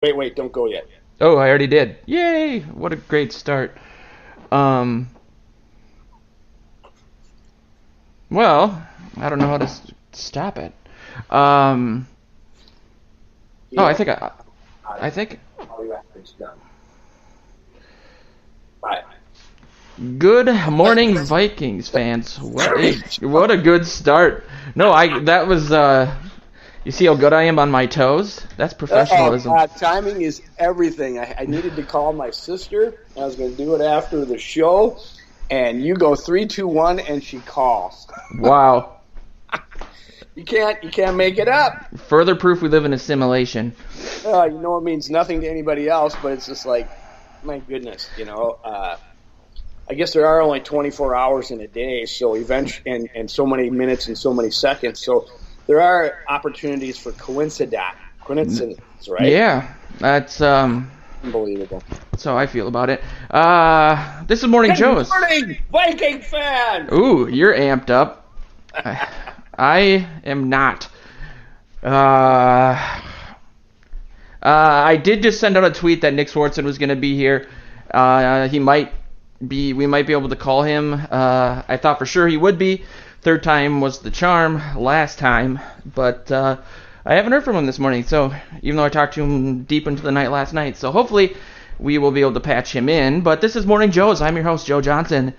Wait, don't go yet. Oh, I already did. Yay! What a great start. Um, well, I don't know how to stop it. Um, oh, I Yeah, think I think all your efforts done. Bye. good morning, Vikings fans. What a good start. No, I that was you see how good I am on my toes? That's professionalism. Timing is everything. I needed to call my sister. I was going to do it after the show, and you go 3, 2, 1, and she calls. Wow. You can't make it up. Further proof we live in a simulation. It means nothing to anybody else, but it's just like, my goodness, I guess there are only 24 hours in a day, so and so many minutes and so many seconds. So there are opportunities for coincidence, right? Yeah, that's Unbelievable. that's how I feel about it. This is Morning Good Joe's. morning, Viking fan. Ooh, you're amped up. I am not. I did just send out a tweet that Nick Swardson was going to be here. He might be. We might be able to call him. I thought for sure he would be. Third time was the charm last time, but I haven't heard from him this morning. So even though I talked to him deep into the night last night, so hopefully we will be able to patch him in. But this is Morning Joe's. I'm your host, Joe Johnson.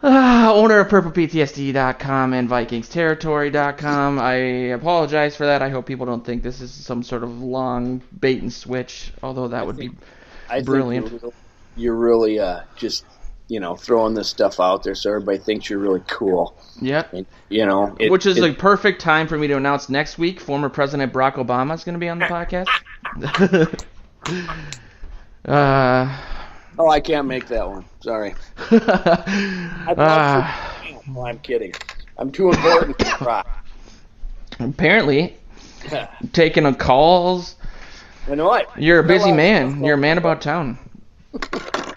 Owner of PurplePTSD.com and VikingsTerritory.com. I apologize for that. I hope people don't think this is some sort of long bait and switch, although that would be I brilliant. think you're really just throwing this stuff out there so everybody thinks you're really cool. Yep. And, Which is a perfect time for me to announce next week former President Barack Obama is going to be on the podcast. Oh, I can't make that one. Sorry. I'm kidding. I'm too important to try. Apparently, taking on calls. You know what? You're a busy man. You're a man about town.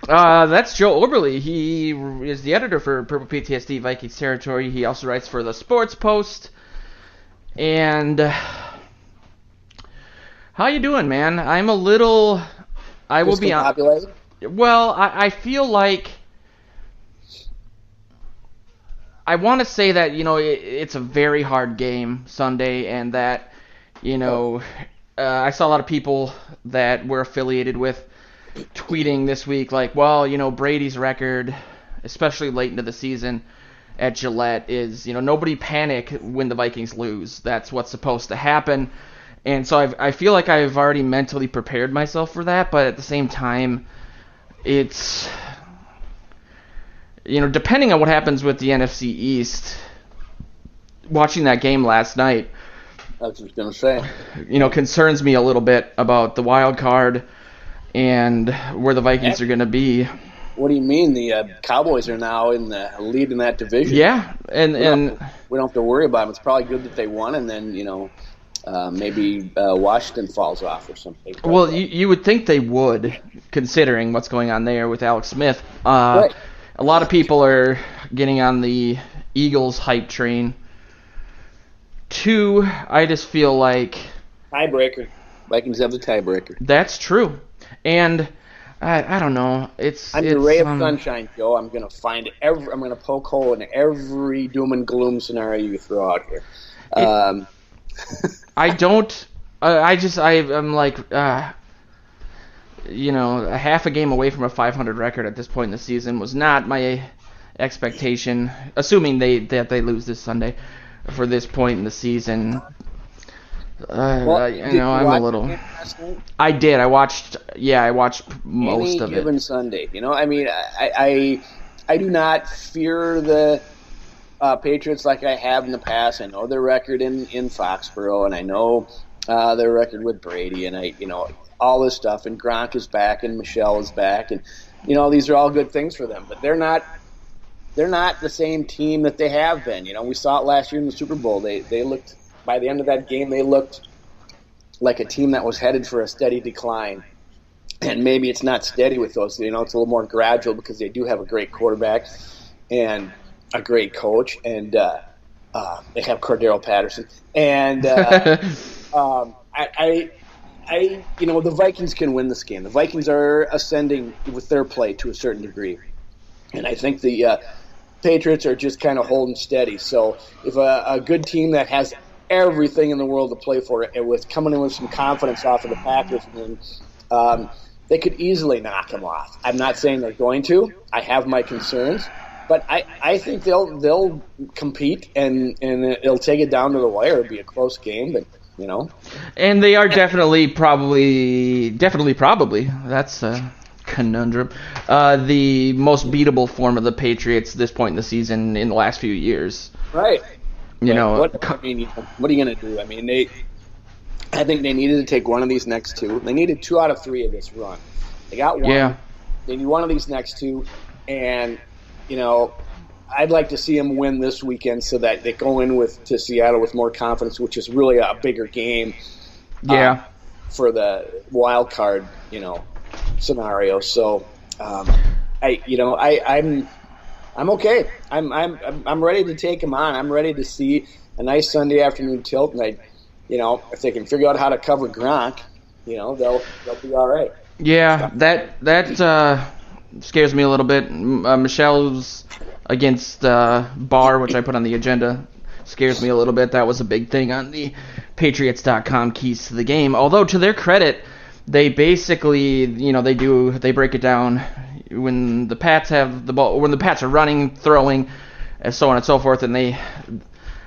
That's Joe Oberly. He is the editor for Purple PTSD Vikings Territory. He also writes for the Sports Post. And how you doing, man? I'm a little. I will be on. Well, I feel like I want to say that it's a very hard game Sunday, and that I saw a lot of people that we're affiliated with tweeting this week like, well, Brady's record, especially late into the season at Gillette, is nobody panic when the Vikings lose. That's what's supposed to happen, and so I feel like I've already mentally prepared myself for that, but at the same time. It's, depending on what happens with the NFC East, watching that game last night, I was just going to say, concerns me a little bit about the wild card and where the Vikings are going to be. What do you mean? The Cowboys are now in the lead in that division. Yeah, and we don't have to worry about them. It's probably good that they won, and then, maybe Washington falls off or something. Well, you would think they would, considering what's going on there with Alex Smith. Right. A lot of people are getting on the Eagles hype train. Two, I just feel like tiebreaker. Vikings have the tiebreaker. That's true, and I don't know. I'm the ray of sunshine, Joe. I'm gonna find I'm gonna poke hole in every doom and gloom scenario you throw out here. I don't. I'm like, a half a game away from a 500 record at this point in the season was not my expectation. Assuming that they lose this Sunday, for this point in the season. I'm a little. I did. I watched. Yeah, I watched most of it. Any given Sunday, I do not fear the Patriots like I have in the past. I know their record in Foxborough, and I know their record with Brady, and all this stuff. And Gronk is back, and Michelle is back, and these are all good things for them. But they're not the same team that they have been. We saw it last year in the Super Bowl. They looked, by the end of that game, they looked like a team that was headed for a steady decline. And maybe it's not steady with those. It's a little more gradual because they do have a great quarterback and a great coach, and they have Cordero Patterson. And the Vikings can win this game. The Vikings are ascending with their play to a certain degree, and I think the Patriots are just kind of holding steady. So if a good team that has everything in the world to play for it, with coming in with some confidence off of the Packers, they could easily knock them off. I'm not saying they're going to. I have my concerns, but I think they'll compete and it'll take it down to the wire. It'll be a close game, but And they are definitely probably. That's a conundrum. The most beatable form of the Patriots at this point in the season in the last few years. Right. What are you going to do? I mean, I think they needed to take one of these next two. They needed 2 out of 3 of this run. They got one. Yeah. They need one of these next two, and I'd like to see them win this weekend so that they go in to Seattle with more confidence, which is really a bigger game. Yeah. For the wild card, scenario. So, I'm okay. I'm ready to take them on. I'm ready to see a nice Sunday afternoon tilt, and if they can figure out how to cover Gronk, they'll be all right. Yeah, that scares me a little bit. Michelle's against Barr, which I put on the agenda, scares me a little bit. That was a big thing on the Patriots.com keys to the game. Although, to their credit, they basically, they break it down when the Pats have the ball, when the Pats are running, throwing, and so on and so forth, and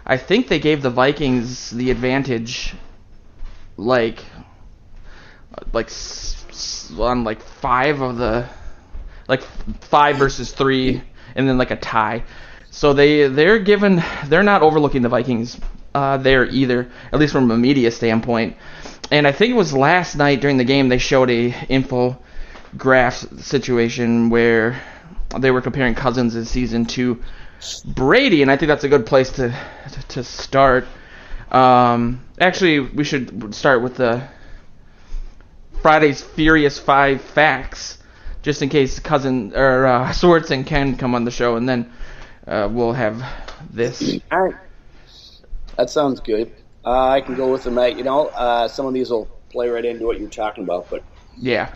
I think they gave the Vikings the advantage, on 5 of the, 5 versus 3, and then a tie. So they're not overlooking the Vikings there either, at least from a media standpoint. And I think it was last night during the game they showed a infograph situation where they were comparing Cousins' season to Brady, and I think that's a good place to start. Actually, we should start with the Friday's Furious 5 facts, just in case Swardson can come on the show, and then we'll have this. All right. That sounds good. I can go with them, mate. Some of these will play right into what you're talking about, but yeah,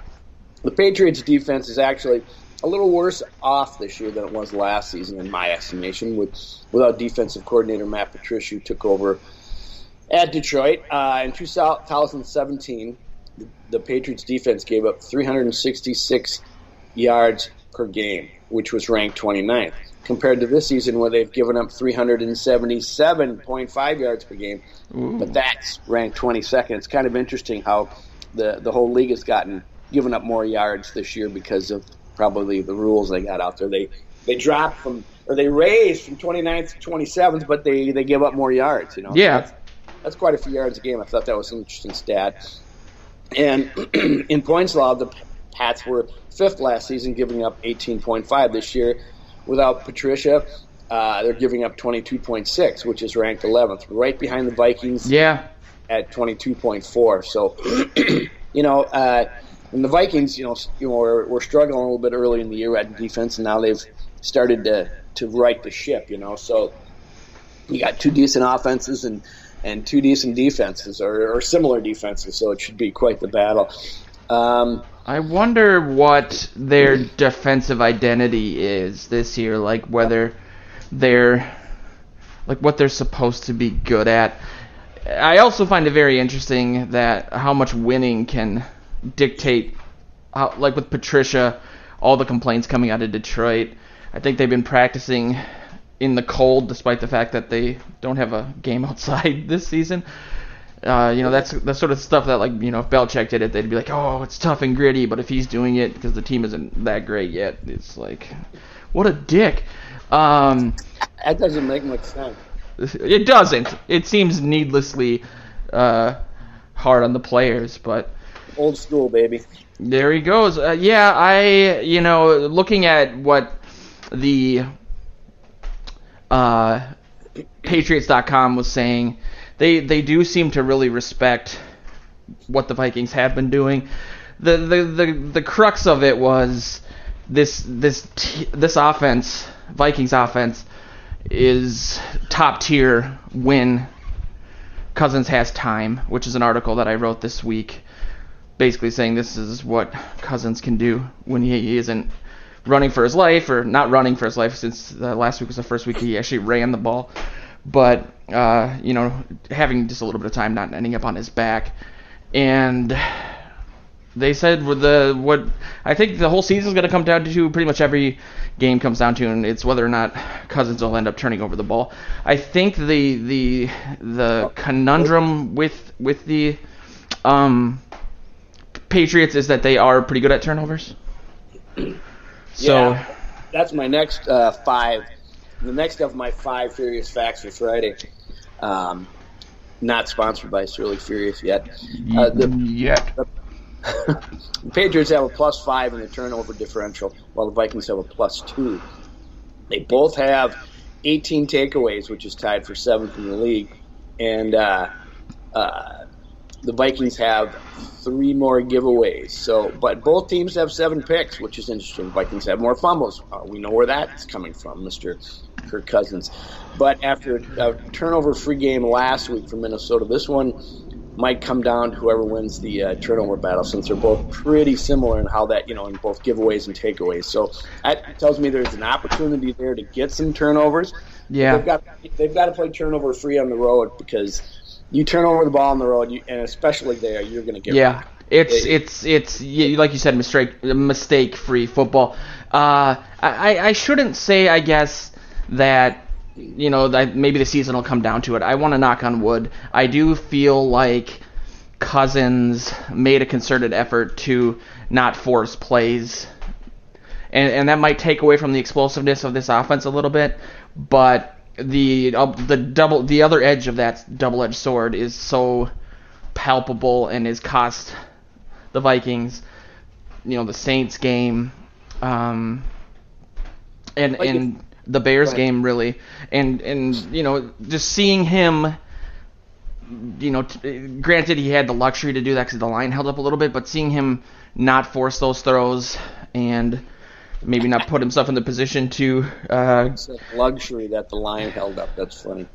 the Patriots' defense is actually a little worse off this year than it was last season, in my estimation, without defensive coordinator Matt Patricia, who took over at Detroit. In 2017, the Patriots' defense gave up 366 yards per game, which was ranked 29th, compared to this season where they've given up 377.5 yards per game. Ooh. But that's ranked 22nd. It's kind of interesting how the whole league has given up more yards this year because of probably the rules they got out there. They dropped they raised from 29th to 27th, but they give up more yards. Yeah. That's quite a few yards a game. I thought that was an interesting stat. And in points allowed, the Pats were 5th last season, giving up 18.5 this year. Without Patricia, they're giving up 22.6, which is ranked 11th, right behind the Vikings. Yeah. At 22.4. So, and the Vikings, were struggling a little bit early in the year at defense, and now they've started to right the ship. So you got 2 decent offenses and 2 decent defenses, or similar defenses. So it should be quite the battle. I wonder what their defensive identity is this year, whether they're what they're supposed to be good at. I also find it very interesting that how much winning can dictate, with Patricia, all the complaints coming out of Detroit. I think they've been practicing in the cold, despite the fact that they don't have a game outside this season. That's the sort of stuff that, if Belichick did it, they'd be like, oh, it's tough and gritty, but if he's doing it because the team isn't that great yet, it's what a dick. That doesn't make much sense. It doesn't. It seems needlessly hard on the players, but old school, baby. There he goes. Looking at what the Patriots.com was saying, they do seem to really respect what the Vikings have been doing. The crux of it was this offense, Vikings offense, is top tier when Cousins has time, which is an article that I wrote this week basically saying this is what Cousins can do when he isn't running for his life, or not running for his life, since last week was the first week he actually ran the ball. But, having just a little bit of time, not ending up on his back. And they said what I think the whole season is going to come down to, pretty much every game comes down to, and it's whether or not Cousins will end up turning over the ball. I think the conundrum with the Patriots is that they are pretty good at turnovers. So yeah, that's my next 5. The next of my 5 Furious Facts for Friday. Not sponsored by Surly Furious yet. The Patriots have a +5 in the turnover differential, while the Vikings have a +2. They both have 18 takeaways, which is tied for 7th in the league. And the Vikings have 3 more giveaways. But both teams have 7 picks, which is interesting. The Vikings have more fumbles. We know where that's coming from, Mr. Kirk Cousins. But after a turnover-free game last week for Minnesota, this one might come down to whoever wins the turnover battle, since they're both pretty similar in how that, in both giveaways and takeaways. So that tells me there's an opportunity there to get some turnovers. Yeah, they've got to play turnover-free on the road, because you turn over the ball on the road, and especially there, you're going to get rocked. It's like you said, mistake-free football. I shouldn't say, I guess, that that maybe the season will come down to it. I want to knock on wood. I do feel like Cousins made a concerted effort to not force plays, and that might take away from the explosiveness of this offense a little bit. But the other edge of that double-edged sword is so palpable and has cost the Vikings, the Saints game, and the Bears game, really, and just seeing him, granted he had the luxury to do that because the line held up a little bit, but seeing him not force those throws and maybe not put himself in the position to it's a luxury that the line held up. That's funny.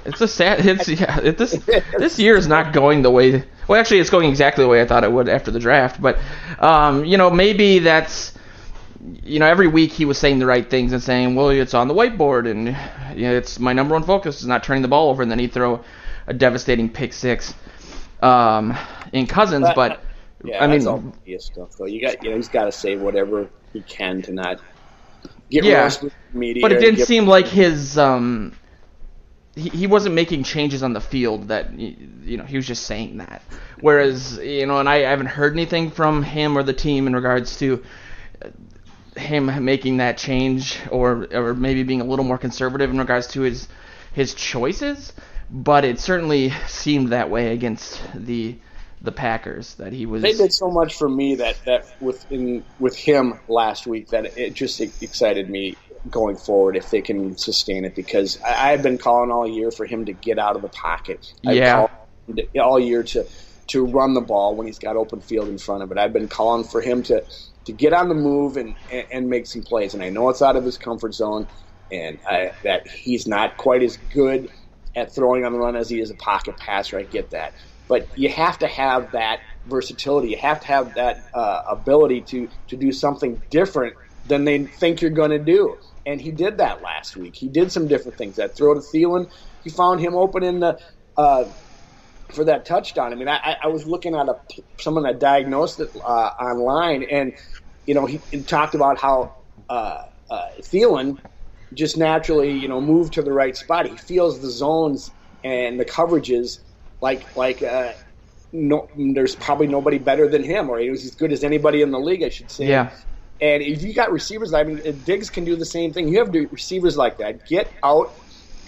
It's a sad. This year is not going the way. Well, actually, it's going exactly the way I thought it would after the draft. But maybe that's. Every week he was saying the right things and saying, well, it's on the whiteboard, and it's my number one focus is not turning the ball over, and then he'd throw a devastating pick 6 in Cousins. But yeah, that's all obvious stuff, though. He's got to say whatever he can to not get roasted with the media. But it didn't seem like his he wasn't making changes on the field that he was just saying that. Whereas and I haven't heard anything from him or the team in regards to him making that change or maybe being a little more conservative in regards to his choices, but it certainly seemed that way against the Packers that he was. They did so much for me that with him last week that it just excited me going forward if they can sustain it, because I've been calling all year for him to get out of the pocket. I've called all year to run the ball when he's got open field in front of it. I've been calling for him to get on the move and make some plays. And I know it's out of his comfort zone, and that he's not quite as good at throwing on the run as he is a pocket passer. I get that. But you have to have that versatility. You have to have that ability to do something different than they think you're going to do. And he did that last week. He did some different things. That throw to Thielen, he found him open in the for that touchdown. I mean, I was looking at someone that diagnosed it online, and he talked about how Thielen just naturally moved to the right spot. He feels the zones and the coverages there's probably nobody better than him, or he was as good as anybody in the league, I should say. Yeah. And if you got receivers, Diggs can do the same thing. You have receivers like that. Get out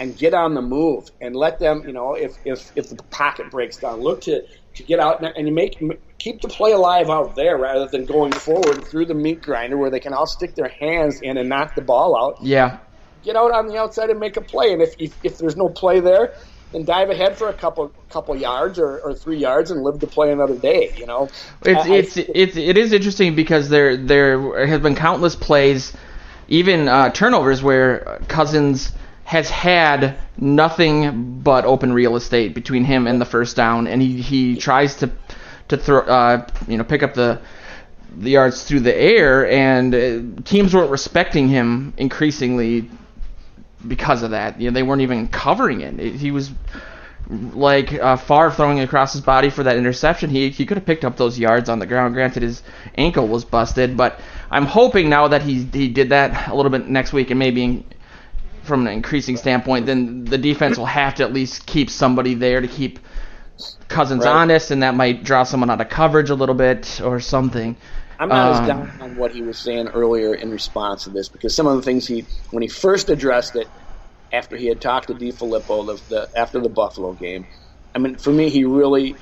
and get on the move, and let them, if the pocket breaks down, look to get out and you keep the play alive out there rather than going forward through the meat grinder where they can all stick their hands in and knock the ball out. Yeah. Get out on the outside and make a play, and if there's no play there, then dive ahead for a couple yards or 3 yards and live to play another day. It is interesting because there have been countless plays, even turnovers, where Cousins has had nothing but open real estate between him and the first down, and he tries to to throw, pick up the yards through the air, and teams weren't respecting him increasingly because of that. They weren't even covering it. He was like Favre throwing across his body for that interception. He could have picked up those yards on the ground. Granted, his ankle was busted, but I'm hoping now that he did that a little bit next week, and maybe from an increasing standpoint, then the defense will have to at least keep somebody there to keep Cousins honest, and that might draw someone out of coverage a little bit or something. I'm not as down on what he was saying earlier in response to this, because some of the things when he first addressed it, after he had talked to DiFilippo after the Buffalo game, I mean, for me, he really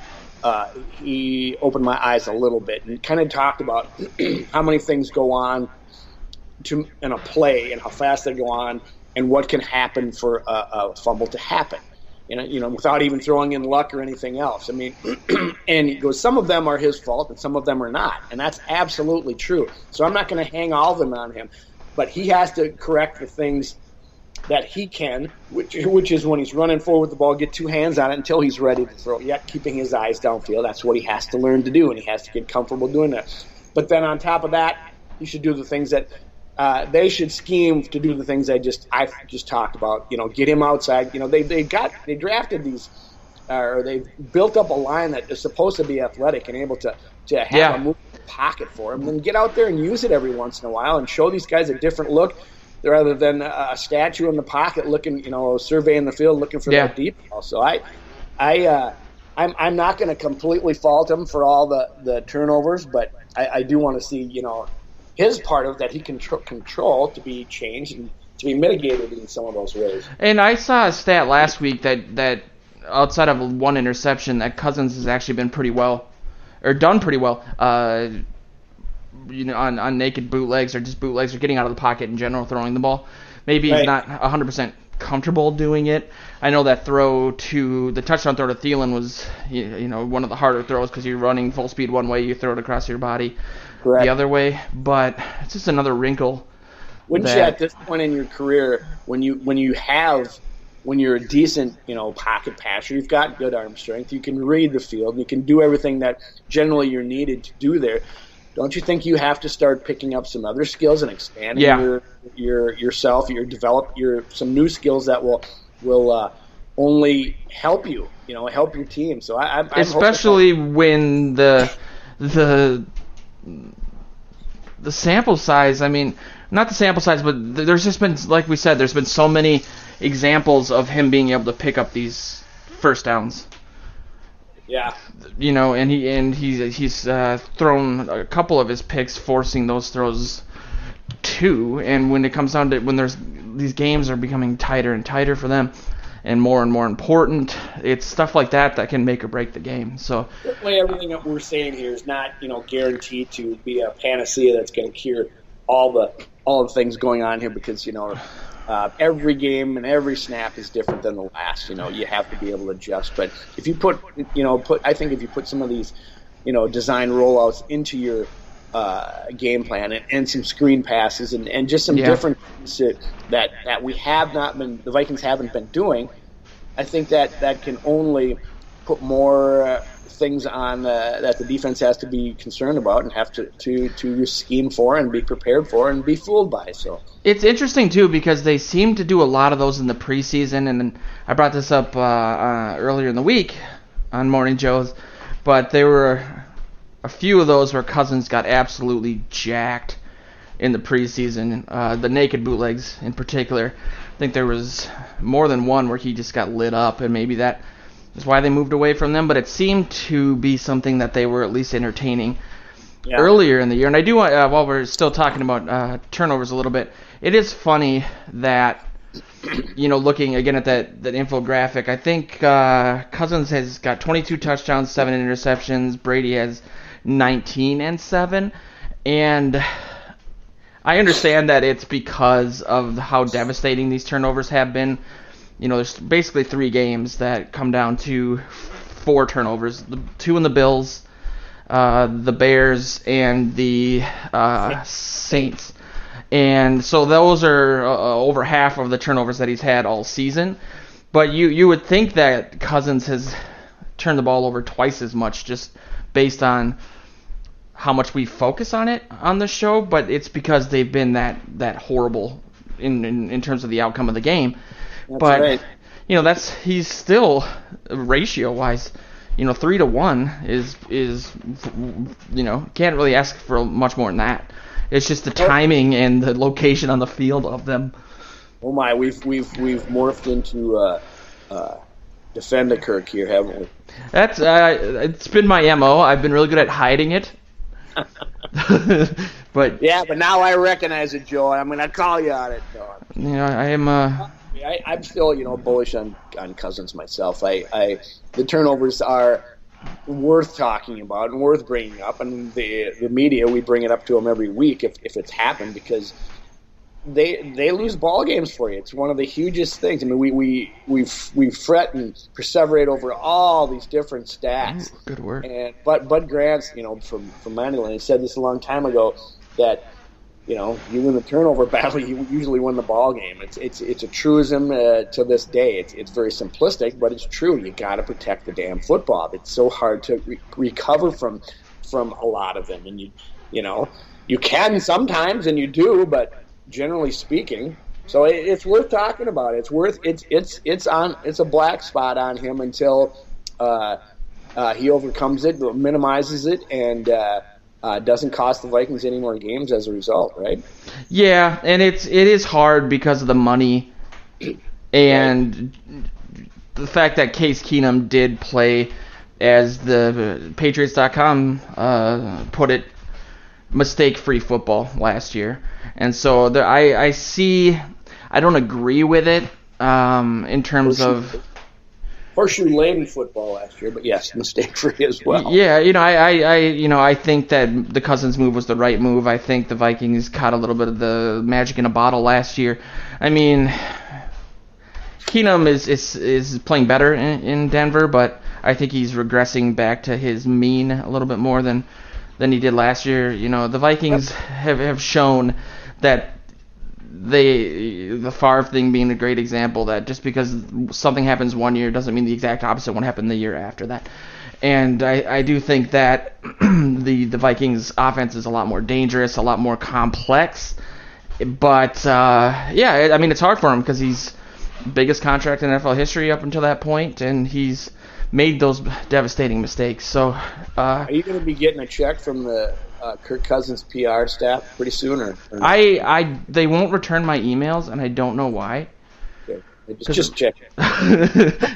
he opened my eyes a little bit and kind of talked about how many things go on in a play and how fast they go on and what can happen for a fumble to happen. Without even throwing in luck or anything else. I mean, and he goes, some of them are his fault and some of them are not. And that's absolutely true. So I'm not going to hang all of them on him. But he has to correct the things that he can, which is when he's running forward with the ball, get two hands on it until he's ready to throw. Yet keeping his eyes downfield, that's what he has to learn to do, and he has to get comfortable doing that. But then on top of that, he should do the things that they should scheme to do the things I just talked about. Get him outside. They drafted these, or they built up a line that is supposed to be athletic and able to have a move pocket for him. Then get out there and use it every once in a while and show these guys a different look, rather than a statue in the pocket looking, surveying the field looking for that deep ball. So I'm not going to completely fault him for all the turnovers, but I do want to see his part of that he can control to be changed and to be mitigated in some of those ways. And I saw a stat last week that outside of one interception, that Cousins has actually been pretty well, or done pretty well, on naked bootlegs or just bootlegs or getting out of the pocket in general, throwing the ball. Maybe he's not 100% comfortable doing it. I know that the touchdown throw to Thielen was one of the harder throws because you're running full speed one way, you throw it across your body the other way. But it's just another wrinkle. Wouldn't you, at this point in your career, when you're a decent pocket passer, you've got good arm strength, you can read the field, you can do everything that generally you're needed to do there. Don't you think you have to start picking up some other skills and expanding yourself, develop some new skills that will only help you, help your team. So I'm especially when the sample size. I mean, not the sample size, but there's just been, like we said, there's been so many examples of him being able to pick up these first downs. Yeah. And he's thrown a couple of his picks, forcing those throws too. And when it comes down to these games are becoming tighter and tighter for them, and more important, it's stuff like that can make or break the game. So certainly, everything that we're saying here is not guaranteed to be a panacea that's going to cure all the things going on here, because every game and every snap is different than the last. You have to be able to adjust. But if you I think if you put some of these, design rollouts into your game plan and some screen passes and just some different things that we have not been, the Vikings haven't been doing, I think that can only put more things on that the defense has to be concerned about and have to scheme for and be prepared for and be fooled by. So it's interesting too, because they seem to do a lot of those in the preseason, and I brought this up earlier in the week on Morning Joe's, but there were a few of those where Cousins got absolutely jacked in the preseason, the naked bootlegs in particular. I think there was more than one where he just got lit up, and maybe that is why they moved away from them, but it seemed to be something that they were at least entertaining earlier in the year. And I do want, while we're still talking about turnovers a little bit, it is funny that, looking again at that infographic, I think Cousins has got 22 touchdowns, 7 interceptions. Brady has 19 and 7. And I understand that it's because of how devastating these turnovers have been. There's basically 3 games that come down to 4 turnovers. The 2 in the Bills, the Bears, and the Saints. And so those are over half of the turnovers that he's had all season. But you would think that Cousins has turned the ball over twice as much just based on how much we focus on it on the show, but it's because they've been that horrible in terms of the outcome of the game. That's but right. He's still ratio wise, 3-1 is can't really ask for much more than that. It's just the timing and the location on the field of them. Oh my, we've morphed into defend the Kirk here, haven't we? That's it's been my MO. I've been really good at hiding it. But now I recognize it, Joe. I'm gonna call you on it, dog. I am. I'm still, bullish on Cousins myself. The turnovers are worth talking about and worth bringing up, and the media, we bring it up to them every week if it's happened, because they lose ball games for you. It's one of the hugest things. I mean, we fret and perseverate over all these different stats. Good word. And Bud Grant's, from Mandyland, he said this a long time ago, that you win the turnover battle, you usually win the ball game. It's a truism to this day. It's very simplistic, but it's true. You got to protect the damn football. It's so hard to recover from a lot of them, and you can sometimes, and you do, but generally speaking, so it's worth talking about. It's a black spot on him until he overcomes it, minimizes it, and doesn't cost the Vikings any more games as a result, right? Yeah, and it is hard because of the money and the fact that Case Keenum did play, as the Patriots.com put it, mistake-free football last year. And so I don't agree with it in terms of horseshoe-laden football last year, but yes, mistake-free as well. Yeah, I think that the Cousins move was the right move. I think the Vikings caught a little bit of the magic in a bottle last year. I mean, Keenum is playing better in Denver, but I think he's regressing back to his mean a little bit more than he did last year. The Vikings have shown that the Favre thing being a great example, that just because something happens one year doesn't mean the exact opposite won't happen the year after that. And I do think that the Vikings offense is a lot more dangerous, a lot more complex. But it's hard for him because he's biggest contract in NFL history up until that point, and he's made those devastating mistakes. So are you going to be getting a check from the Kirk Cousins PR staff pretty soon, or they won't return my emails, and I don't know why. Okay. Just check.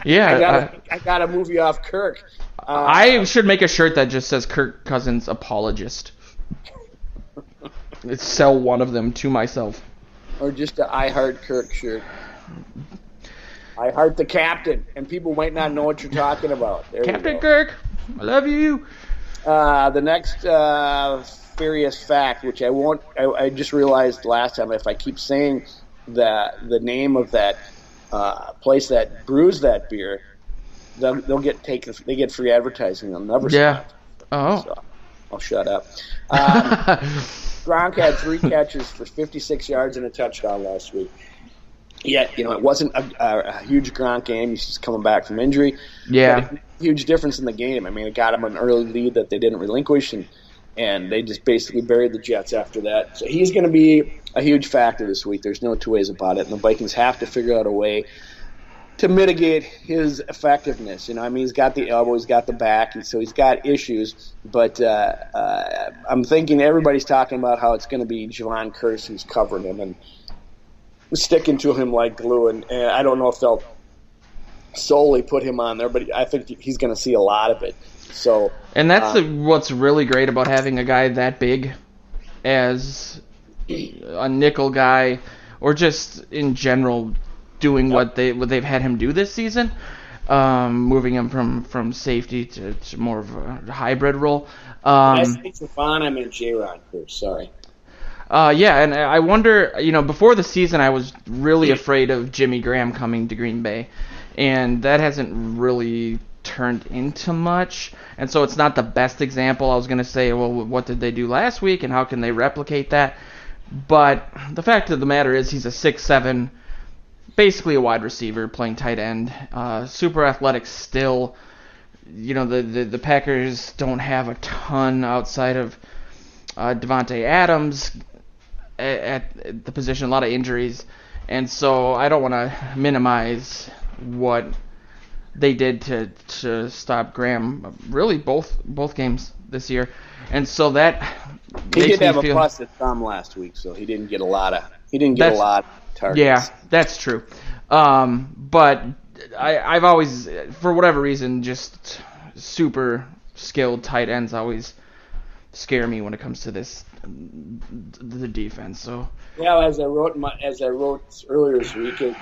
Yeah, I gotta move you off Kirk. I should make a shirt that just says Kirk Cousins apologist. Let's sell one of them to myself. Or just an I Heart Kirk shirt. I heart the captain, and people might not know what you're talking about. There Captain Kirk, I love you. The next furious fact, which I just realized last time, if I keep saying the name of that place that brews that beer, they'll get taken. They get free advertising. They'll never stop. Oh. So I'll shut up. Gronk had 3 catches for 56 yards and a touchdown last week. Yet, it wasn't a huge Gronk game. He's just coming back from injury. Yeah. But a huge difference in the game. I mean, it got him an early lead that they didn't relinquish, and they just basically buried the Jets after that. So he's going to be a huge factor this week. There's no two ways about it. And the Vikings have to figure out a way to mitigate his effectiveness. He's got the elbow, he's got the back, and so he's got issues. But I'm thinking everybody's talking about how it's going to be Javon Curse who's covering him and sticking to him like glue. And I don't know if they'll solely put him on there, but I think he's going to see a lot of it. So, and that's what's really great about having a guy that big as a nickel guy, or just in general doing what they've had him do this season, moving him from safety to more of a hybrid role. I say Javon, I meant J-Rod first. Sorry. And I wonder, before the season, I was really afraid of Jimmy Graham coming to Green Bay, and that hasn't really turned into much. And so it's not the best example. I was going to say, well, what did they do last week, and how can they replicate that? But the fact of the matter is he's a 6'7", basically a wide receiver playing tight end, super athletic still, the Packers don't have a ton outside of Devontae Adams at the position, a lot of injuries, and so I don't want to minimize what they did to stop Graham. Really, both games this year, and so that he makes did have me a feel, busted thumb last week, so he didn't get a lot of targets. Yeah, that's true. But I've always, for whatever reason, just super skilled tight ends always scare me when it comes to the defense. So yeah, as I wrote earlier this week, the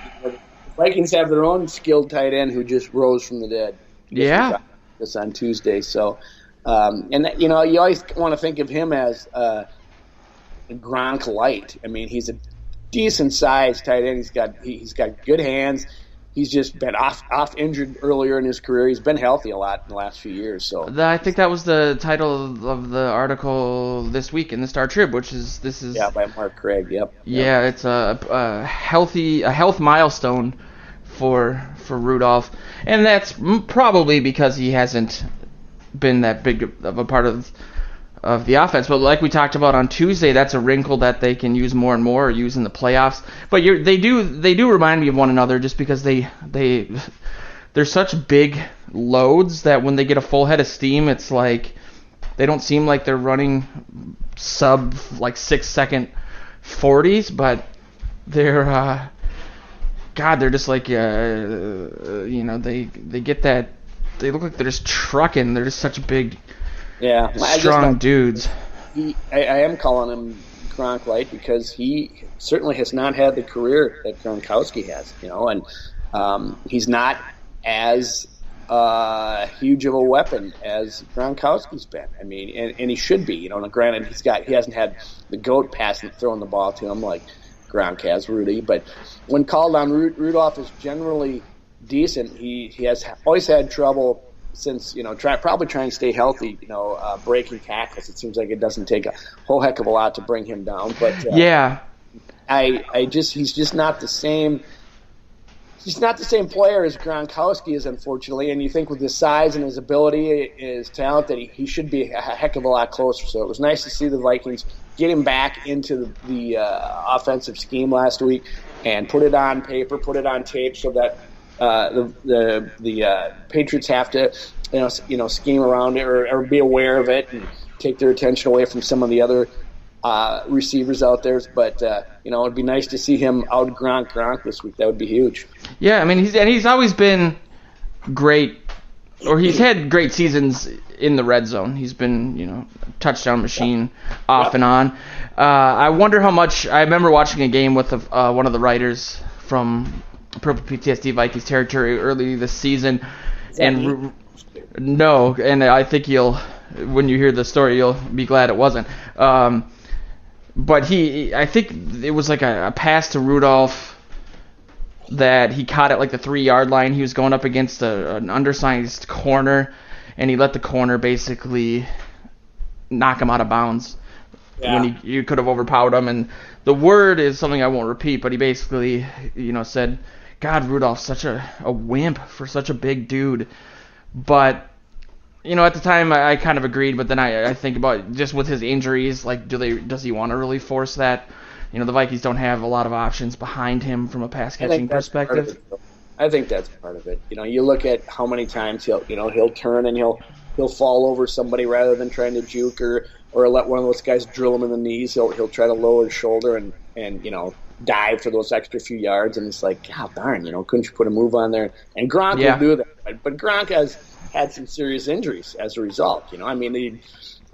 Vikings have their own skilled tight end who just rose from the dead. Yeah, this on Tuesday. So, and you always want to think of him as Gronk light. I mean, he's a decent sized tight end. He's got good hands. He's just been off injured earlier in his career. He's been healthy a lot in the last few years. So I think that was the title of the article this week in the Star Trib, which is by Mark Craig. Yep. Yeah, it's a health milestone for Rudolph, and that's probably because he hasn't been that big of a part of the offense. But like we talked about on Tuesday, that's a wrinkle that they can use more and more, or use in the playoffs. But they do remind me of one another, just because they're such big loads that when they get a full head of steam, it's like they don't seem like they're running sub 6 second 40s, but they're they're just like they get that, they look like they're just trucking. They're just such big. Yeah, strong dudes. I am calling him Gronk light because he certainly has not had the career that Gronkowski has, and he's not as huge of a weapon as Gronkowski's been. I mean, and he should be, Granted, he hasn't had the GOAT passing, throwing the ball to him like Gronk has, Rudy. But when called on, Rudolph is generally decent. He has always had trouble since, probably trying to stay healthy, breaking tackles. It seems like it doesn't take a whole heck of a lot to bring him down. But yeah, he's just not the same. He's not the same player as Gronkowski is, unfortunately. And you think with his size and his ability, his talent, that he should be a heck of a lot closer. So it was nice to see the Vikings get him back into the offensive scheme last week and put it on paper, put it on tape, so that the Patriots have to scheme around it or be aware of it and take their attention away from some of the other receivers out there. But it'd be nice to see him out Gronk this week. That would be huge. Yeah, I mean he's always been great, or he's had great seasons in the red zone. He's been touchdown machine off and on. I wonder how much. I remember watching a game with one of the writers from Purple PTSD Vikings territory early this season, and no, and I think when you hear the story, you'll be glad it wasn't. But I think it was like a pass to Rudolph that he caught at the 3-yard line. He was going up against an undersized corner, and he let the corner basically knock him out of bounds when you could have overpowered him. And the word is something I won't repeat, but he basically said, God, Rudolph's such a wimp for such a big dude. But, at the time I kind of agreed, but then I think about just with his injuries, does he want to really force that? The Vikings don't have a lot of options behind him from a pass catching perspective. I think that's part of it. You look at how many times he'll turn and he'll fall over somebody rather than trying to juke or let one of those guys drill him in the knees. He'll try to lower his shoulder and dive for those extra few yards, and it's like, God darn, couldn't you put a move on there? And Gronk will do that, but Gronk has had some serious injuries as a result.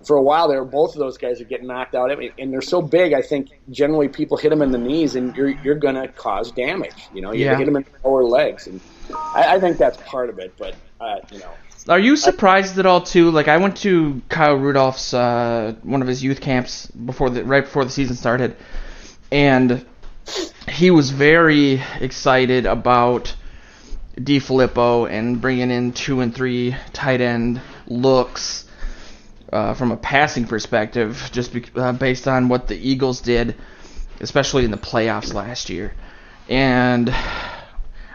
For a while there, both of those guys are getting knocked out, and they're so big. I think generally people hit them in the knees, and you're going to cause damage. You hit them in the lower legs, and I think that's part of it. But Are you surprised at all too? I went to Kyle Rudolph's one of his youth camps right before the season started, and he was very excited about DeFilippo and bringing in 2 and 3 tight end looks from a passing perspective, just based on what the Eagles did, especially in the playoffs last year. And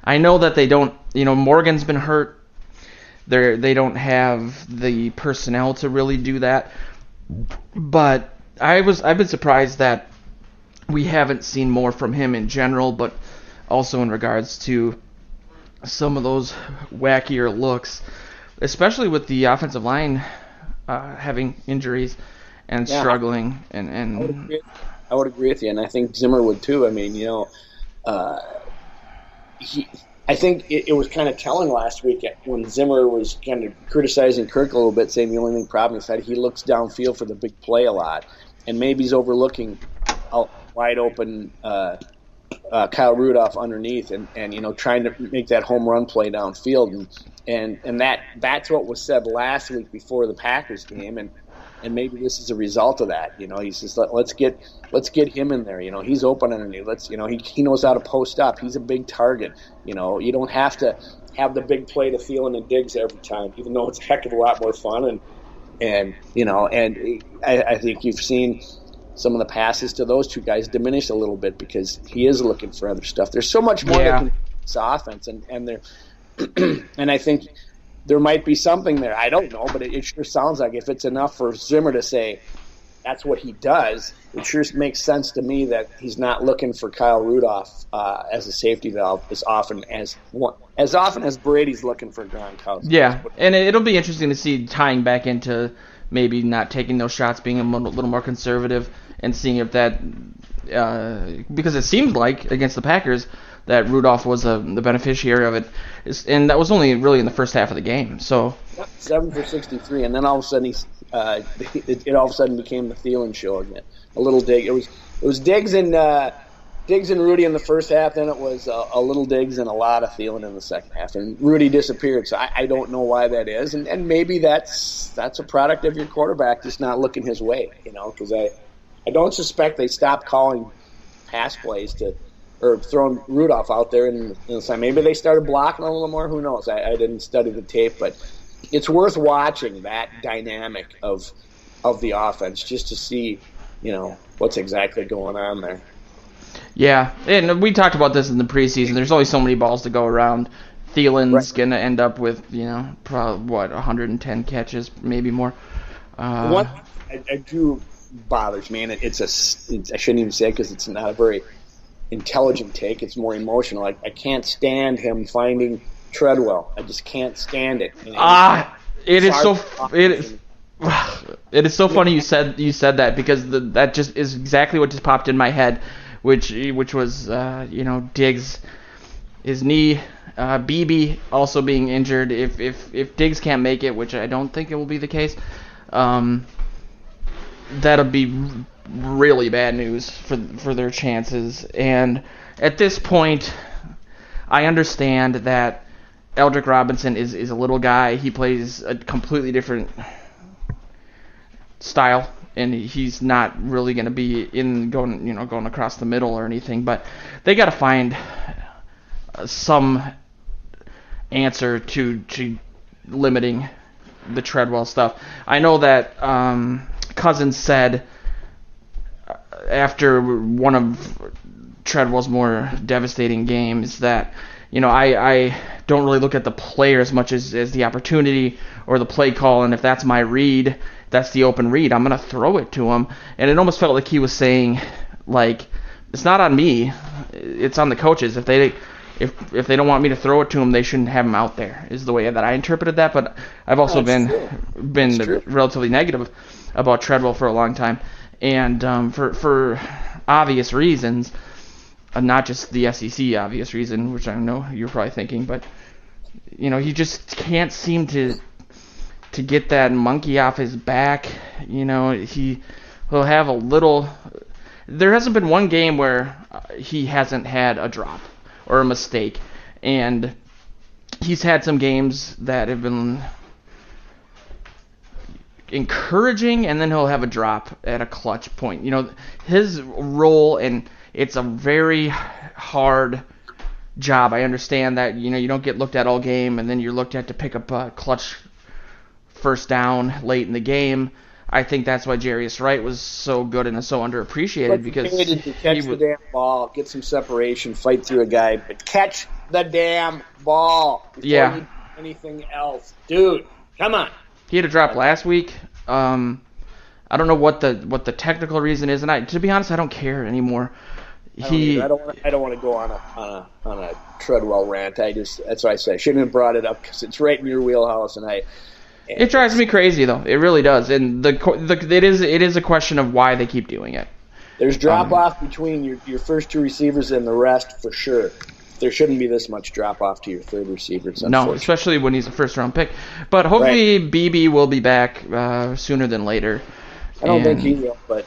I know that they don't. Morgan's been hurt. They don't have the personnel to really do that. But I've been surprised that we haven't seen more from him in general, but also in regards to some of those wackier looks, especially with the offensive line having injuries and struggling. And I would agree with you, and I think Zimmer would too. I mean, I think it was kind of telling last week when Zimmer was kind of criticizing Kirk a little bit, saying the only problem is that he looks downfield for the big play a lot, and maybe he's overlooking a wide open Kyle Rudolph underneath, and trying to make that home run play downfield, and that's what was said last week before the Packers game, and maybe this is a result of that. He's just let's get him in there. He's open underneath. He knows how to post up. He's a big target. You don't have to have the big play to Thielen and Diggs every time, even though it's a heck of a lot more fun. And I think you've seen some of the passes to those two guys diminish a little bit because he is looking for other stuff. There's so much more that can this offense, and there, and I think there might be something there. I don't know, but it sure sounds like if it's enough for Zimmer to say that's what he does, it sure makes sense to me that he's not looking for Kyle Rudolph as a safety valve as often as Brady's looking for Gronkowski. Yeah, and it'll be interesting to see tying back into maybe not taking those shots, being a little more conservative, and seeing if that because it seemed like against the Packers that Rudolph was the beneficiary of it, and that was only really in the first half of the game. So 7 for 63, and then all of a sudden it all of a sudden became the Thielen show again. A little dig. It was Diggs and Rudy in the first half. Then it was a little Diggs and a lot of Thielen in the second half, and Rudy disappeared. So I don't know why that is, and maybe that's a product of your quarterback just not looking his way. Because I don't suspect they stopped calling pass plays or throwing Rudolph out there in the side. Maybe they started blocking a little more. Who knows? I didn't study the tape, but it's worth watching that dynamic of the offense just to see, what's exactly going on there. Yeah, and we talked about this in the preseason. There's only so many balls to go around. Thielen's going to end up with, probably, 110 catches, maybe more. What I do bothers me, and I shouldn't even say it because it's not a very intelligent take. It's more emotional. I can't stand him finding Treadwell. I just can't stand it. It is so funny you said that, because that just is exactly what just popped in my head, which was Diggs, his knee, BB also being injured. If Diggs can't make it, which I don't think it will be the case, that'll be really bad news for their chances. And at this point, I understand that Eldrick Robinson is a little guy. He plays a completely different style, and he's not really going to be going across the middle or anything. But they got to find some answer to limiting the Treadwell stuff. I know that Cousins said after one of Treadwell's more devastating games that, I don't really look at the player as much as the opportunity or the play call, and if that's my read, that's the open read, I'm going to throw it to him. And it almost felt like he was saying, like, it's not on me, it's on the coaches. If they don't want me to throw it to him, they shouldn't have him out there, is the way that I interpreted that. But I've also been relatively negative about Treadwell for a long time, and for obvious reasons. Not just the SEC obvious reason, which I know you're probably thinking, but he just can't seem to get that monkey off his back. He'll have a little. There hasn't been one game where he hasn't had a drop or a mistake, and he's had some games that have been encouraging, and then he'll have a drop at a clutch point. His role, and it's a very hard job. I understand that, you don't get looked at all game, and then you're looked at to pick up a clutch first down late in the game. I think that's why Jarius Wright was so good and so underappreciated, because he needed to catch the damn ball, get some separation, fight through a guy, but catch the damn ball. Yeah. anything else. Dude, come on. He had a drop last week. I don't know what the technical reason is, and to be honest, I don't care anymore. I don't want to go on a Treadwell rant. That's why I say I shouldn't have brought it up because it's right in your wheelhouse, and it drives me crazy though. It really does, and it is a question of why they keep doing it. There's drop off between your first two receivers and the rest for sure. There shouldn't be this much drop off to your third receiver. No, especially when he's a first round pick. But hopefully BB will be back sooner than later. I don't think he will, but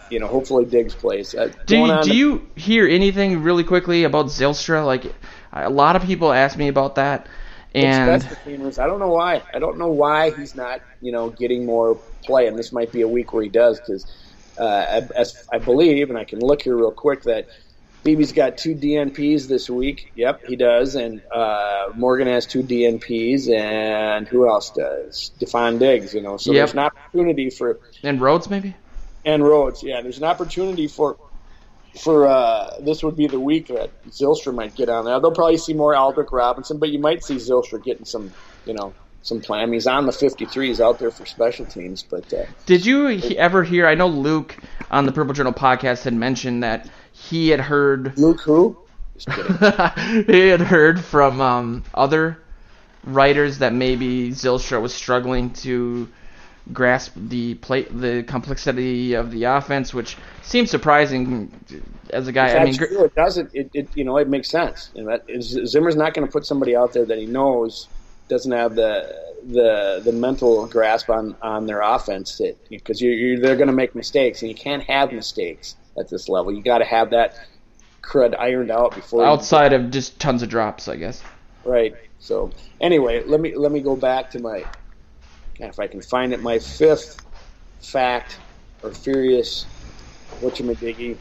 hopefully Diggs plays. Do you hear anything really quickly about Zylstra? Like a lot of people ask me about that, and I don't know why. I don't know why he's not getting more play, and this might be a week where he does because as I believe, and I can look here real quick that. BB's got 2 DNPs this week. Yep, he does. And Morgan has 2 DNPs. And who else does? Stephon Diggs, So there's an opportunity for... And Rhodes, maybe? And Rhodes, yeah. There's an opportunity for this would be the week that Zylstra might get on there. They'll probably see more Aldrick Robinson, but you might see Zylstra getting some play. I mean, he's on the 53. He's out there for special teams. But did you ever hear... I know Luke on the Purple Journal podcast had mentioned that he had heard... Luke who? Just kidding. He had heard from other writers that maybe Zylstra was struggling to grasp the complexity of the offense, which seems surprising as a guy. True. It doesn't. It makes sense. Zimmer's not going to put somebody out there that he knows doesn't have the mental grasp on their offense because they're going to make mistakes, and you can't have mistakes at this level. You got to have that crud ironed out before. Outside of just tons of drops, I guess. Right. So anyway, let me go back to my, if I can find it, my 5th fact or furious whatchamajiggy,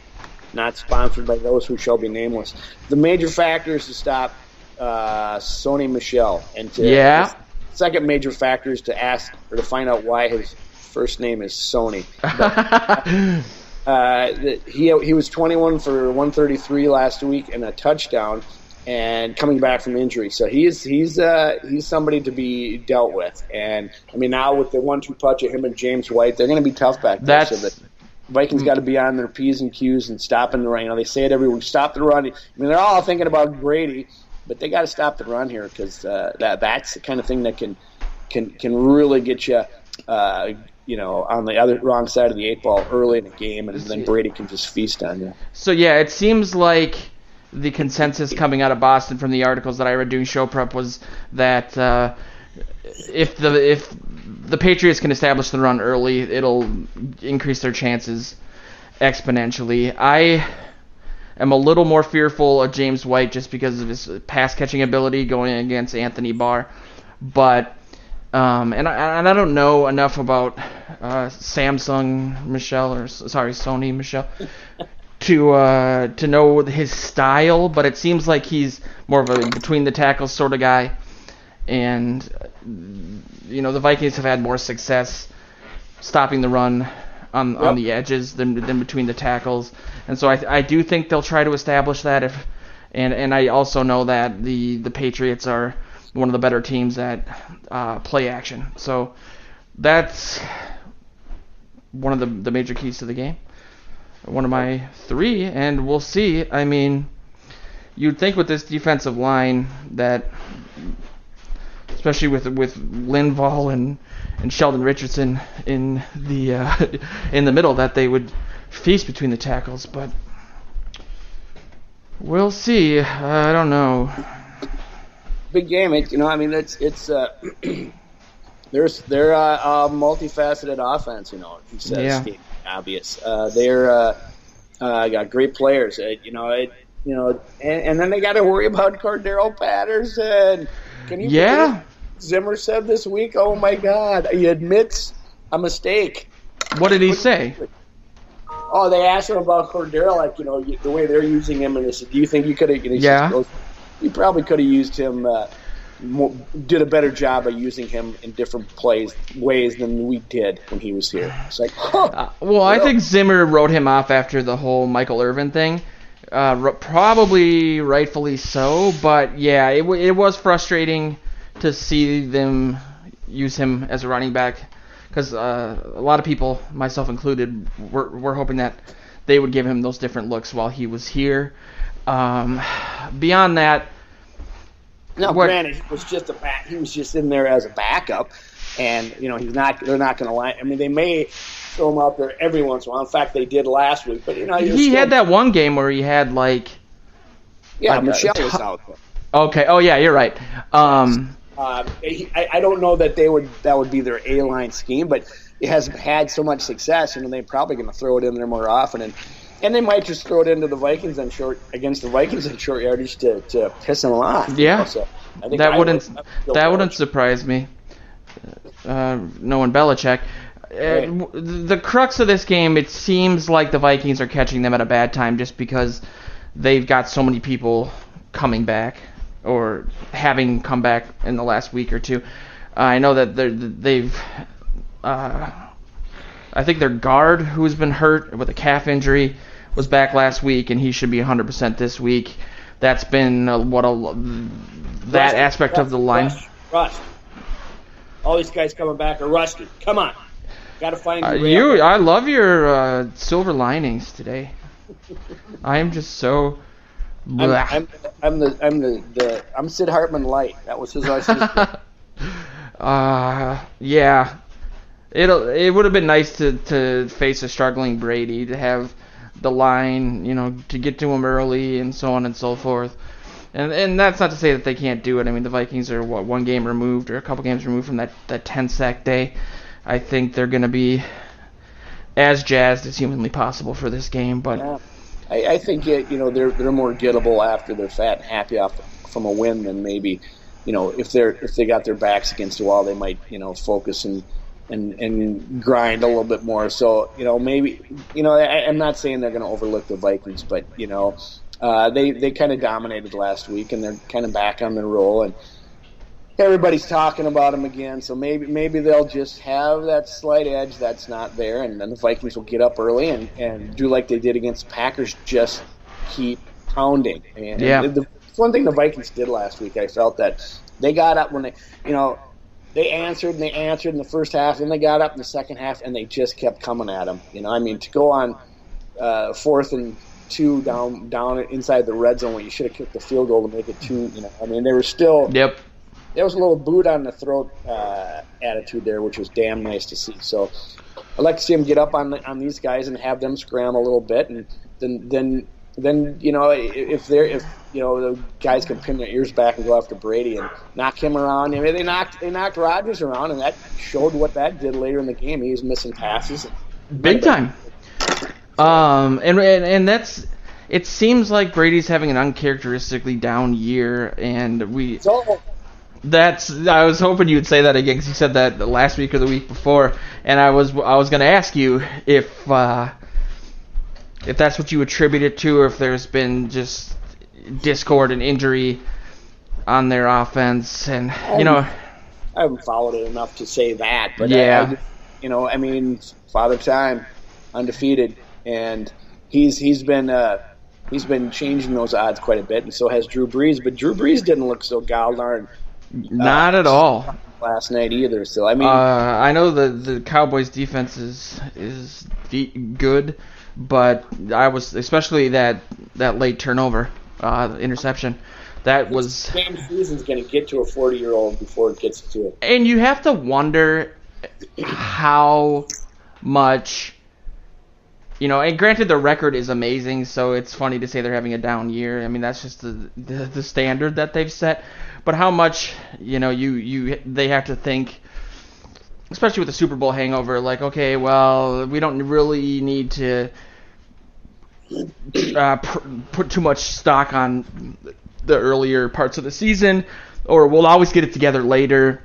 not sponsored by those who shall be nameless. The major factors to stop Sony Michel, and the second major factor is to ask or to find out why his first name is Sony. He was 21 for 133 last week and a touchdown, and coming back from injury. So he's somebody to be dealt with. And I mean, now with the 1-2 punch of him and James White, they're going to be tough back there. So the Vikings got to be on their P's and Q's and stopping the run. They say it every week: stop the run. I mean, they're all thinking about Brady, but they got to stop the run here because that's the kind of thing that can really get you. On the wrong side of the 8 ball early in the game, and then Brady can just feast on you. So yeah, it seems like the consensus coming out of Boston from the articles that I read doing show prep was that if the Patriots can establish the run early, it'll increase their chances exponentially. I am a little more fearful of James White just because of his pass catching ability going against Anthony Barr, but. And I don't know enough about Sony Michel to know his style, but it seems like he's more of a between the tackles sort of guy, and the Vikings have had more success stopping the run on the edges than between the tackles, and so I do think they'll try to establish that and I also know that the Patriots are one of the better teams at play action. So that's one of the major keys to the game. One of my 3, and we'll see. I mean, you'd think with this defensive line that, especially with Linval and Sheldon Richardson in the middle, that they would feast between the tackles. But we'll see. I don't know. Big game. They're a multifaceted offense. He says obvious. They're got great players. And then they got to worry about Cordero Patterson. Can you? Yeah. Zimmer said this week, "Oh my God, he admits a mistake." What did he say? Oh, they asked him about Cordero, the way they're using him, and they said, "Do you think you could have?" Yeah. You probably could have used him, did a better job of using him in different ways than we did when he was here. It's like, I think Zimmer wrote him off after the whole Michael Irvin thing. Probably rightfully so, but yeah, it was frustrating to see them use him as a running back, because a lot of people, myself included, were hoping that they would give him those different looks while he was here. Beyond that, granted, he was just he was just in there as a backup, and he's not. They're not going to line. I mean, they may throw him out there every once in a while. In fact, they did last week. But he had that one game where he had Michelle was out there. Okay. Oh yeah, you're right. I don't know that that would be their A-line scheme, but it hasn't had so much success. They're probably going to throw it in there more often, and they might just throw it into the Vikings against the Vikings in short yardage to piss them off. Yeah, so I think that wouldn't surprise me. Knowing Belichick. Right. The crux of this game, it seems like the Vikings are catching them at a bad time just because they've got so many people coming back or having come back in the last week or two. I know that they've I think their guard, who's been hurt with a calf injury, was back last week, and he should be 100% this week. That's been that aspect of the line. Rust. All these guys coming back are rusty. Come on. Got to find I love your silver linings today. I am just so. I'm Sid Hartman light. That was his artistic. Yeah. It would have been nice to face a struggling Brady, to have the line, to get to him early and so on and so forth. And that's not to say that they can't do it. I mean, the Vikings are one game removed or a couple games removed from that 10-sack day. I think they're going to be as jazzed as humanly possible for this game, but yeah. I think they're more gettable after they're fat and happy off from a win than maybe if they got their backs against the wall, they might focus and grind a little bit more. So maybe I'm not saying they're going to overlook the Vikings, but they kind of dominated last week and they're kind of back on their roll and everybody's talking about them again. So maybe they'll just have that slight edge that's not there, and then the Vikings will get up early and do like they did against the Packers, just keep pounding. And the one thing the Vikings did last week, I felt that they got up when they answered in the first half, and they got up in the second half, and they just kept coming at them. To go on 4th and 2 down inside the red zone when you should have kicked the field goal to make it 2. They were still. Yep. There was a little boot on the throat attitude there, which was damn nice to see. So I'd like to see them get up on these guys and have them scram a little bit, and then if the guys can pin their ears back and go after Brady and knock him around. They knocked Rodgers around, and that showed what that did later in the game. He was missing passes, big time. And that's. It seems like Brady's having an uncharacteristically down year, and I was hoping you'd say that again, because you said that last week or the week before, and I was going to ask you if that's what you attribute it to, or if there's been just discord and injury on their offense, and I haven't followed it enough to say that, but yeah, Father Time, undefeated, and he's been changing those odds quite a bit, and so has Drew Brees, but Drew Brees didn't look so galldarn. Not at all. Last night either. So I know the Cowboys' defense is good, but I was especially that late turnover, interception. That was. This game season's going to get to a 40-year-old before it gets to it. And you have to wonder how much. And granted, the record is amazing, so it's funny to say they're having a down year. I mean, that's just the standard that they've set. But how much, they have to think, especially with the Super Bowl hangover, like, okay, well, we don't really need to put too much stock on the earlier parts of the season, or we'll always get it together later.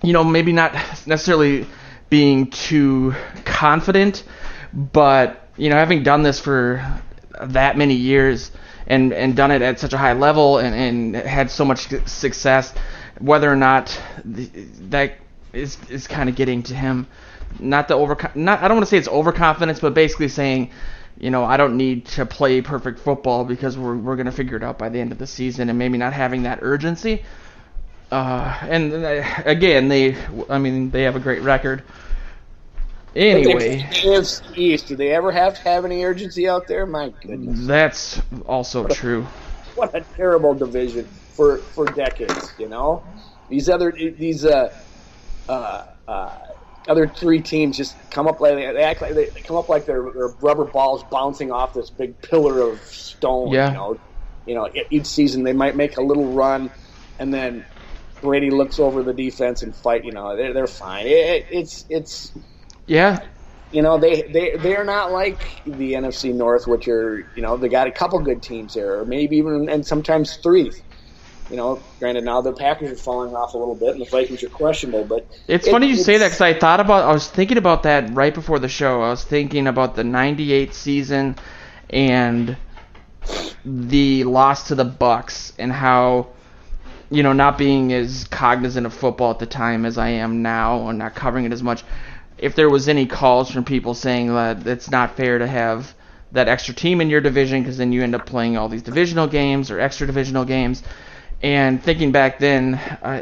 Maybe not necessarily being too confident, but having done this for that many years and done it at such a high level and had so much success, whether or not that is kind of getting to him. I don't want to say it's overconfidence, but basically saying, I don't need to play perfect football because we're going to figure it out by the end of the season, and maybe not having that urgency. And again, they have a great record. Anyway, AFC East, do they ever have to have any urgency out there? My goodness, that's also true. What a terrible division for decades. These other three teams just come up like they act like they come up like they're rubber balls bouncing off this big pillar of stone. Yeah. Each season they might make a little run, and then Brady looks over the defense and fight. They're fine. It's yeah. They are not like the NFC North, which are they got a couple good teams there, or maybe even and sometimes three. Granted now the Packers are falling off a little bit and the Vikings are questionable, but it's funny you say that because I was thinking about that right before the show. I was thinking about the '98 season and the loss to the Bucks and how not being as cognizant of football at the time as I am now and not covering it as much. If there was any calls from people saying that it's not fair to have that extra team in your division because then you end up playing all these divisional games or extra divisional games. And thinking back then, how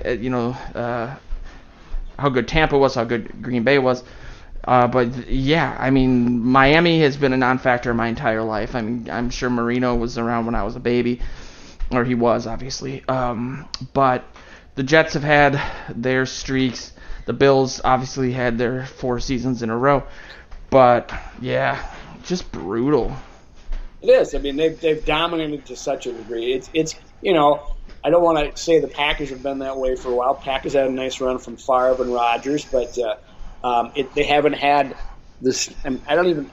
good Tampa was, how good Green Bay was. But yeah, Miami has been a non-factor my entire life. I'm sure Marino was around when I was a baby, or he was, obviously. But the Jets have had their streaks. The Bills obviously had their 4 seasons in a row. But yeah, just brutal. It is. They've dominated to such a degree. It's I don't want to say the Packers have been that way for a while. Packers had a nice run from Favre and Rodgers, but they haven't had this. I don't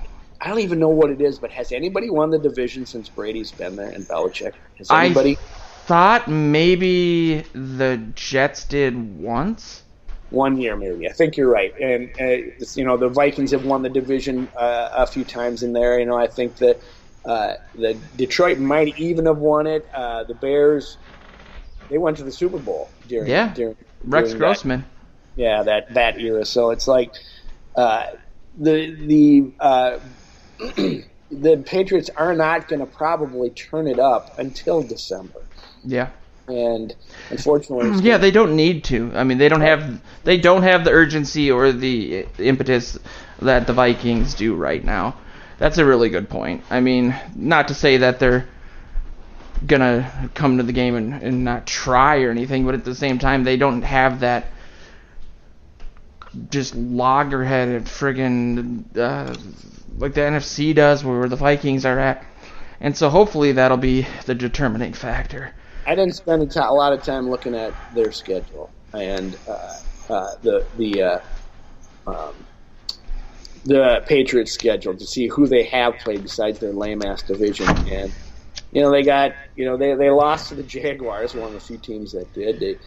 even know what it is. But has anybody won the division since Brady's been there and Belichick? Has anybody? I thought maybe the Jets did once. 1 year, maybe. I think you're right. And the Vikings have won the division a few times in there. I think that the Detroit might even have won it. The Bears. They went to the Super Bowl during Rex Grossman. That era. So it's like the Patriots are not going to probably turn it up until December. Yeah. And unfortunately, they don't need to. They don't have the urgency or the impetus that the Vikings do right now. That's a really good point. Not to say that they're gonna come to the game and not try or anything, but at the same time they don't have that just loggerheaded friggin' like the NFC does where the Vikings are at, and so hopefully that'll be the determining factor. I didn't spend a lot of time looking at their schedule and the Patriots schedule to see who they have played besides their lame ass division. And they got they lost to the Jaguars, one of the few teams that did.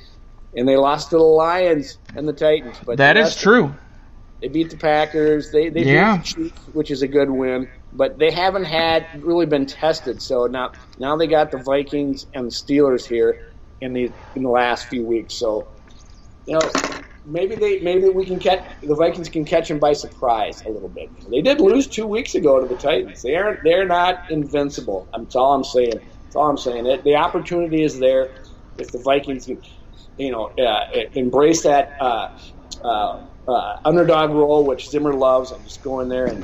They lost to the Lions and the Titans. But that is true. They beat the Packers. They beat the Chiefs, which is a good win. But they haven't really been tested. So now they got the Vikings and the Steelers here in the last few weeks. So maybe we can the Vikings can catch them by surprise a little bit. They did lose 2 weeks ago to the Titans. They're not invincible. That's all I'm saying. The opportunity is there if the Vikings can, embrace that underdog role, which Zimmer loves, and just go in there and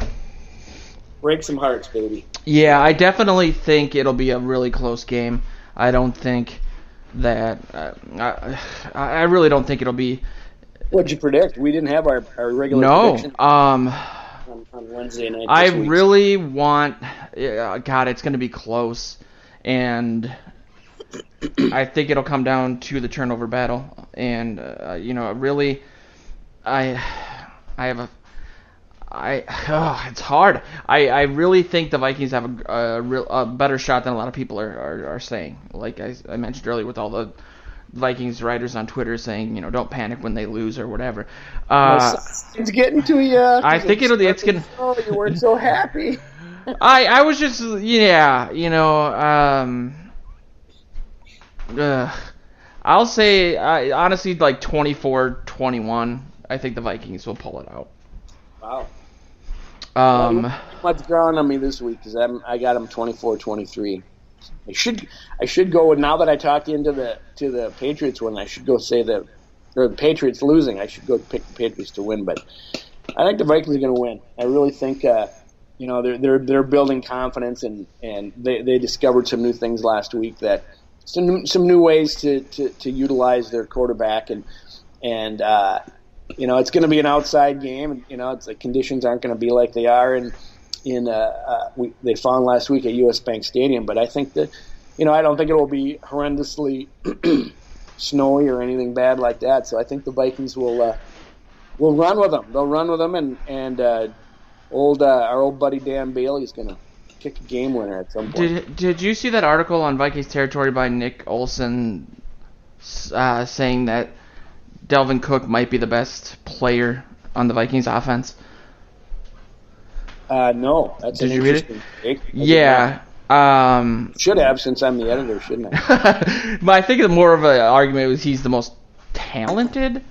break some hearts, baby. Yeah, I definitely think it'll be a really close game. I don't think that I really don't think it'll be. What'd you predict? We didn't have our regular prediction on Wednesday night. I really want. God, it's going to be close, and I think it'll come down to the turnover battle. And really, it's hard. I really think the Vikings have a better shot than a lot of people are saying. Like I mentioned earlier, with all the Vikings writers on Twitter saying, don't panic when they lose or whatever. It's getting to you. I think it's gonna. Oh, you weren't so happy. I was just I'll say honestly like 24-21. I think the Vikings will pull it out. Wow. Much ground on me this week because I got them 24-23. I should go, now that I talked into the Patriots one, I should go say that, or the Patriots losing, I should go pick the Patriots to win, but I think the Vikings are going to win. I really think they're building confidence, and they discovered some new things last week, that some new ways to utilize their quarterback, and it's going to be an outside game, and it's the conditions aren't going to be like they are they found last week at US Bank Stadium, but I think that I don't think it will be horrendously snowy or anything bad like that. So I think the Vikings will run with them. They'll run with them, and our old buddy Dan Bailey is going to kick a game winner at some point. Did you see that article on Vikings territory by Nick Swardson saying that Dalvin Cook might be the best player on the Vikings offense? No, that's Did an you read interesting take. Yeah. Should have, since I'm the editor, shouldn't I? But I think more of an argument was he's the most talented.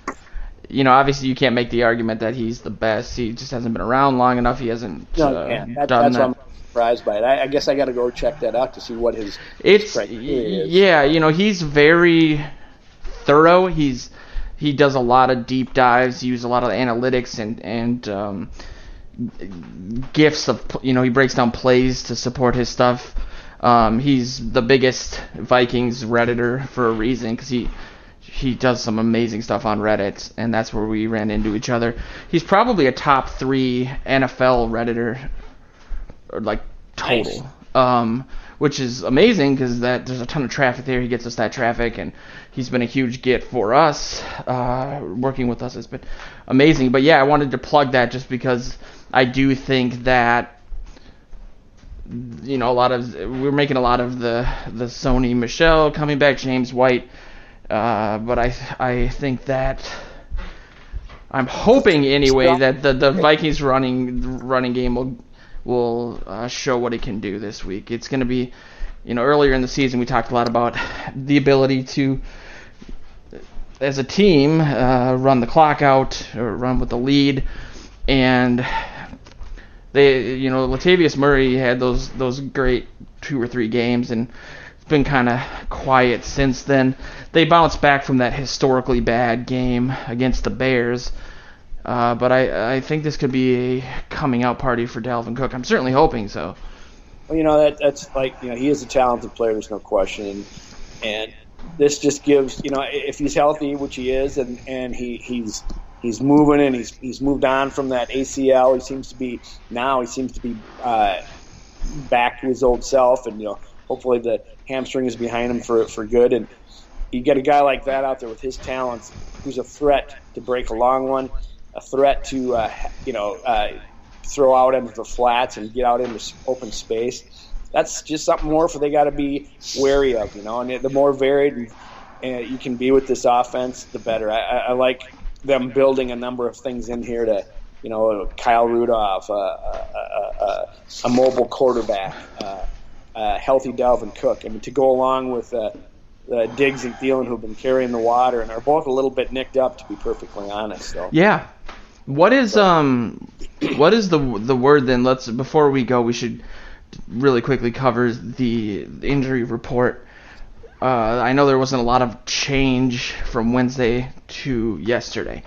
Obviously you can't make the argument that he's the best. He just hasn't been around long enough. He hasn't done that's that. Why I'm surprised by it. I guess I got to go check that out to see what his criteria is. Yeah, he's very thorough. He does a lot of deep dives. He uses a lot of analytics and gifts of, he breaks down plays to support his stuff. He's the biggest Vikings Redditor for a reason, because he does some amazing stuff on Reddit, and that's where we ran into each other. He's probably a top 3 NFL Redditor, or total. Nice. Which is amazing, because there's a ton of traffic there. He gets us that traffic, and he's been a huge get for us. Working with us has been amazing. But yeah, I wanted to plug that just because I do think that we're making a lot of the Sony Michel coming back, James White, but I think that I'm hoping anyway that the Vikings running game will show what it can do this week. It's going to be, earlier in the season we talked a lot about the ability to, as a team, run the clock out or run with the lead, and Latavius Murray had those great 2 or 3 games, and it's been kind of quiet since then. They bounced back from that historically bad game against the Bears. But I think this could be a coming out party for Dalvin Cook. I'm certainly hoping so. Well, that's he is a talented player, there's no question. And this just gives, if he's healthy, which he is, and he's moving, and he's moved on from that ACL. He seems to be back to his old self, and hopefully the hamstring is behind him for good. And you get a guy like that out there with his talents, who's a threat to break a long one, a threat to throw out into the flats and get out into open space. That's just something more they got to be wary of, And the more varied and you can be with this offense, the better. I like them building a number of things in here to, Kyle Rudolph, a mobile quarterback, a healthy Dalvin Cook. I mean, to go along with Diggs and Thielen, who've been carrying the water and are both a little bit nicked up, to be perfectly honest. So. Yeah. What is the word then? Before we go, we should really quickly cover the injury report. I know there wasn't a lot of change from Wednesday to yesterday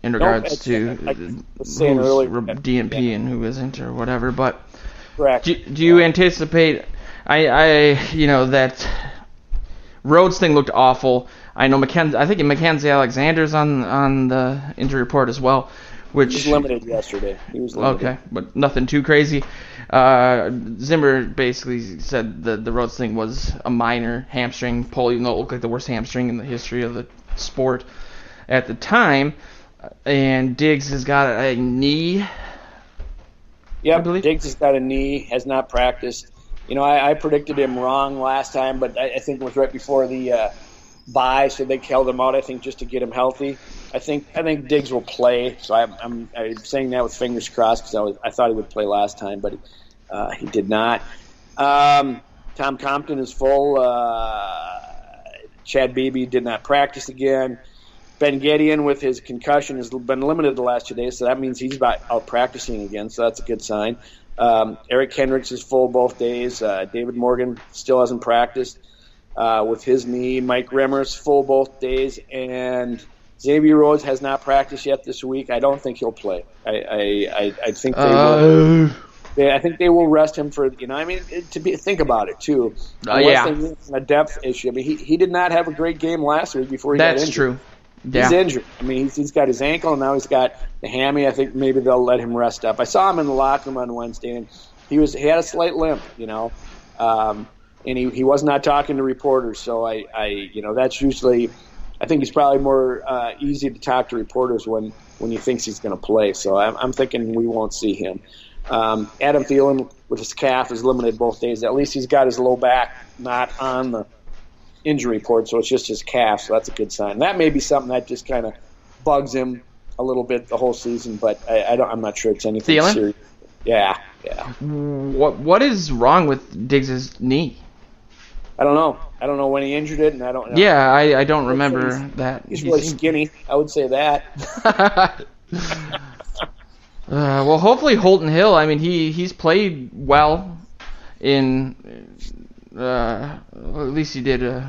in regards to who's DNP and who isn't or whatever. But correct. Do you anticipate? That Rhodes thing looked awful. I know I think Mackenzie Alexander's on the injury report as well. Which he was limited yesterday. He was limited. Okay, but nothing too crazy. Zimmer basically said the Rhodes thing was a minor hamstring pull, even though it looked like the worst hamstring in the history of the sport at the time. And Diggs has got a knee. Yep, Diggs has got a knee, has not practiced. I predicted him wrong last time, but I think it was right before the bye, so they held him out, I think, just to get him healthy. I think Diggs will play, so I'm saying that with fingers crossed, because I thought he would play last time, but he did not. Tom Compton is full. Chad Beebe did not practice again. Ben Gideon, with his concussion, has been limited the last 2 days, so that means he's out practicing again, so that's a good sign. Eric Kendricks is full both days. David Morgan still hasn't practiced with his knee. Mike Remmer's full both days, and Xavier Rhodes has not practiced yet this week. I don't think he'll play. I think they will. I think they will rest him for, think about it too. A depth issue. I mean, he did not have a great game last week before he got injured. That's true. Yeah. He's injured. I mean, he's got his ankle, and now he's got the hammy. I think maybe they'll let him rest up. I saw him in the locker room on Wednesday, and he had a slight limp, and he was not talking to reporters. So that's usually, I think he's probably more easy to talk to reporters when he thinks he's going to play. So I'm thinking we won't see him. Adam Thielen with his calf is limited both days. At least he's got his low back not on the injury report, so it's just his calf, so that's a good sign. That may be something that just kind of bugs him a little bit the whole season, but I'm not sure it's anything Thielen? serious. Yeah. What is wrong with Diggs' knee? I don't know when he injured it, and I don't know. Yeah, I don't remember that. He's really skinny. I would say that. Well, hopefully Holton Hill. I mean, he's played well in. At least he did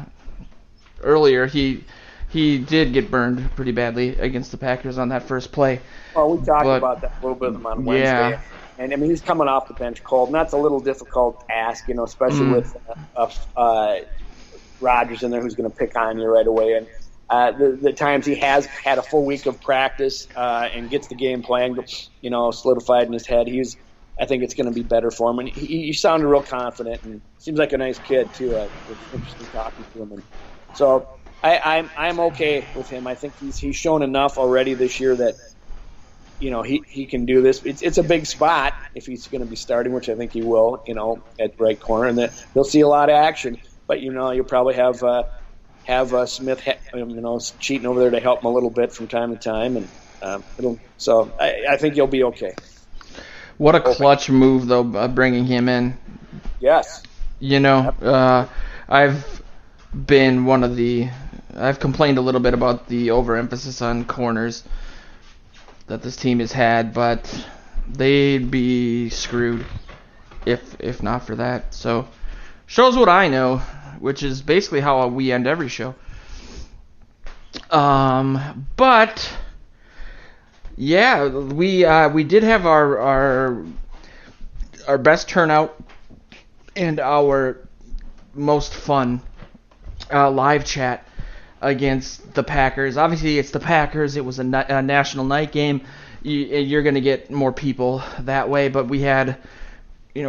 earlier. He did get burned pretty badly against the Packers on that first play. Well, we talked about that a little bit on Wednesday. Yeah. And, I mean, he's coming off the bench cold, and that's a little difficult ask, especially with Rodgers in there who's going to pick on you right away. And the times he has had a full week of practice and gets the game plan, solidified in his head, I think it's going to be better for him. And he sounded real confident and seems like a nice kid, too. It was interesting talking to him. And so I'm okay with him. I think he's shown enough already this year that, he can do this. It's a big spot if he's going to be starting, which I think he will, at right corner. And that he'll see a lot of action. But, you'll probably have Smith, cheating over there to help him a little bit from time to time. And so I think he'll be okay. What a clutch move, though, bringing him in. Yes. I've been I've complained a little bit about the overemphasis on corners that this team has had, but they'd be screwed if not for that. So, shows what I know, which is basically how we end every show. But yeah, we did have our best turnout and our most fun live chat against the Packers. Obviously, it's the Packers. It was a national night game. You're going to get more people that way, but we had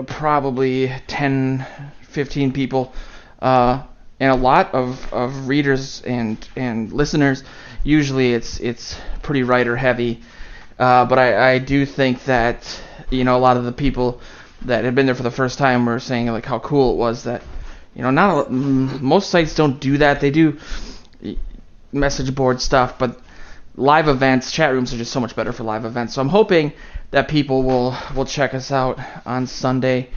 probably 10, 15 people and a lot of readers and listeners. Usually it's pretty writer heavy. But I do think that, a lot of the people that had been there for the first time were saying like how cool it was that, most sites don't do that. They do message board stuff, but live events, chat rooms are just so much better for live events. So I'm hoping that people will check us out on Sunday.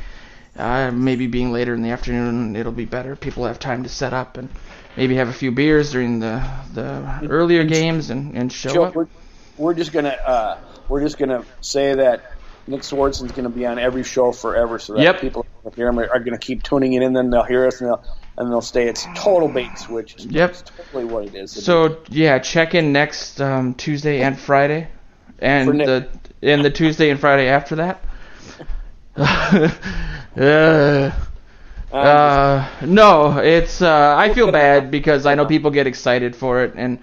Maybe being later in the afternoon, it'll be better. People have time to set up and maybe have a few beers during the earlier games and show up. We're just gonna say that Nick Swardson's gonna be on every show forever, so that people who hear him are gonna keep tuning in, and then they'll hear us and they'll stay. It's total bait and switch. It's totally what it is. So check in next Tuesday and Friday, and the Tuesday and Friday after that. No, it's I feel bad because I know people get excited for it, and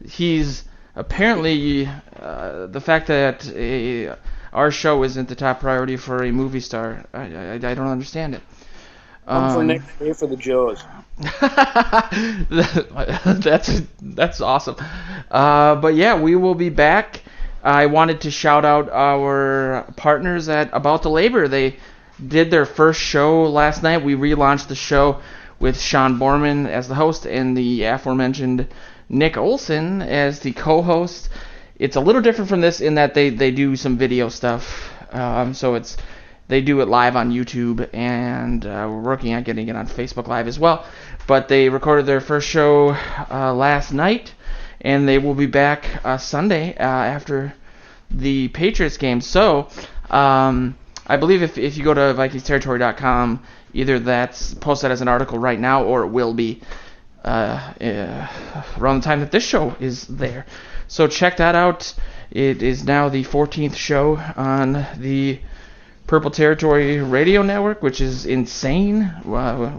he's apparently the fact that our show isn't the top priority for a movie star. I don't understand it. For next day for the Joes. That's awesome. But yeah, we will be back. I wanted to shout out our partners at About the Labor. They did their first show last night. We relaunched the show with Sean Borman as the host and the aforementioned Nick Olson as the co-host. It's a little different from this in that they do some video stuff. So they do it live on YouTube, and we're working on getting it on Facebook Live as well. But they recorded their first show last night, and they will be back Sunday after the Patriots game. So I I believe if you go to VikingsTerritory.com, either that's posted as an article right now or it will be around the time that this show is there. So check that out. It is now the 14th show on the Purple Territory Radio Network, which is insane.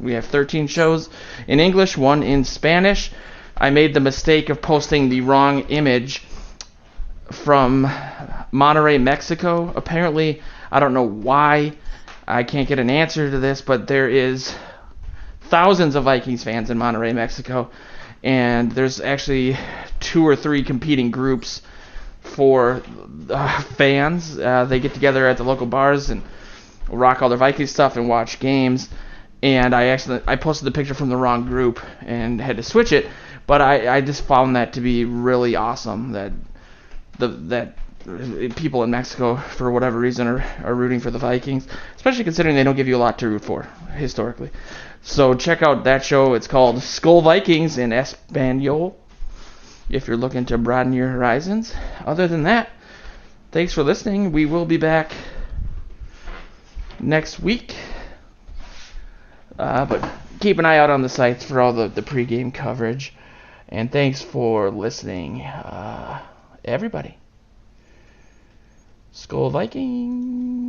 We have 13 shows in English, 1 in Spanish. I made the mistake of posting the wrong image from Monterrey, Mexico. Apparently, I don't know why. I can't get an answer to this, but there is thousands of Vikings fans in Monterrey, Mexico, and there's actually 2 or 3 competing groups for fans. They get together at the local bars and rock all their Viking stuff and watch games. And I posted the picture from the wrong group and had to switch it. But I just found that to be really awesome that people in Mexico, for whatever reason, are rooting for the Vikings, especially considering they don't give you a lot to root for historically. So check out that show. It's called Skull Vikings in Espanol, if you're looking to broaden your horizons. Other than that, thanks for listening. We will be back next week. But keep an eye out on the sites for all the pregame coverage. And thanks for listening, everybody. Skull Viking.